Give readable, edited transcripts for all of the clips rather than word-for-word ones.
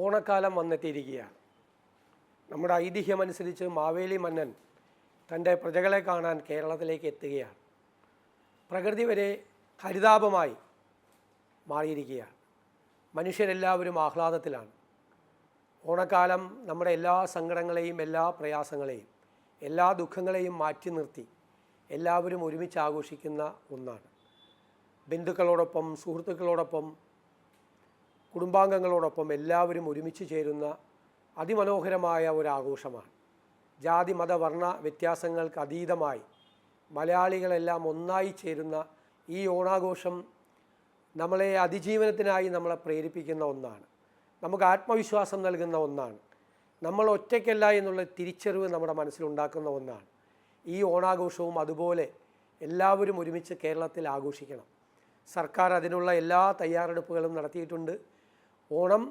ഓണക്കാലം വന്നെത്തിയിരിക്കുകയാണ്. നമ്മുടെ ഐതിഹ്യമനുസരിച്ച് മാവേലി മന്നൻ തൻ്റെ പ്രജകളെ കാണാൻ കേരളത്തിലേക്ക് എത്തുകയാണ്. പ്രകൃതി വരെ ഹരിതാപമായി മാറിയിരിക്കുകയാണ്. മനുഷ്യരെല്ലാവരും ആഹ്ലാദത്തിലാണ്. ഓണക്കാലം നമ്മുടെ എല്ലാ സങ്കടങ്ങളെയും എല്ലാ പ്രയാസങ്ങളെയും എല്ലാ ദുഃഖങ്ങളെയും മാറ്റി നിർത്തി എല്ലാവരും ഒരുമിച്ച് ആഘോഷിക്കുന്ന ഒന്നാണ്. ബന്ധുക്കളോടൊപ്പം, സുഹൃത്തുക്കളോടൊപ്പം, കുടുംബാംഗങ്ങളോടൊപ്പം എല്ലാവരും ഒരുമിച്ച് ചേരുന്ന അതിമനോഹരമായ ഒരാഘോഷമാണ്. ജാതി മത വർണ്ണ വ്യത്യാസങ്ങൾക്ക് അതീതമായി മലയാളികളെല്ലാം ഒന്നായി ചേരുന്ന ഈ ഓണാഘോഷം നമ്മളെ അതിജീവനത്തിനായി നമ്മളെ പ്രേരിപ്പിക്കുന്ന ഒന്നാണ്. നമുക്ക് ആത്മവിശ്വാസം നൽകുന്ന ഒന്നാണ്. നമ്മൾ ഒറ്റയ്ക്കല്ല എന്നുള്ള തിരിച്ചറിവ് നമ്മുടെ മനസ്സിലുണ്ടാക്കുന്ന ഒന്നാണ്. ഈ ഓണാഘോഷവും അതുപോലെ എല്ലാവരും ഒരുമിച്ച് കേരളത്തിൽ ആഘോഷിക്കണം. സർക്കാർ അതിനുള്ള എല്ലാ തയ്യാറെടുപ്പുകളും നടത്തിയിട്ടുണ്ട്. ഓണം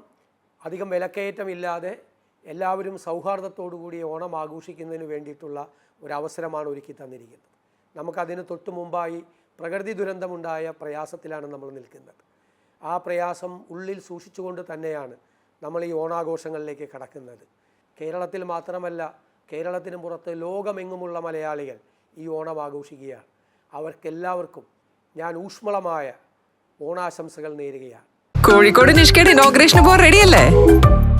അധികം വിലക്കയറ്റമില്ലാതെ എല്ലാവരും സൗഹാർദ്ദത്തോടു കൂടി ഓണം ആഘോഷിക്കുന്നതിന് വേണ്ടിയിട്ടുള്ള ഒരവസരമാണ് ഒരുക്കി തന്നിരിക്കുന്നത്. നമുക്കതിന് തൊട്ടു മുമ്പായി പ്രകൃതി ദുരന്തമുണ്ടായ പ്രയാസത്തിലാണ് നമ്മൾ നിൽക്കുന്നത്. ആ പ്രയാസം ഉള്ളിൽ സൂക്ഷിച്ചുകൊണ്ട് തന്നെയാണ് നമ്മൾ ഈ ഓണാഘോഷങ്ങളിലേക്ക് കടക്കുന്നത്. കേരളത്തിൽ മാത്രമല്ല, കേരളത്തിന് പുറത്ത് ലോകമെങ്ങുമുള്ള മലയാളികൾ ഈ ഓണം ആഘോഷിക്കുകയാണ്. അവർക്കെല്ലാവർക്കും ഞാൻ ഊഷ്മളമായ ഓണാശംസകൾ നേരുകയാണ്. കോഴിക്കോട് നിഷ്കയുടെ ഇനോഗ്രേഷന് പോകാൻ റെഡിയല്ലേ?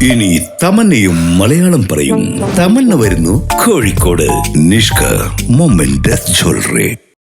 ഇനി തമന്നയും മലയാളം പറയും. തമന്ന വരുന്നു കോഴിക്കോട്. Nishka moment jewellery.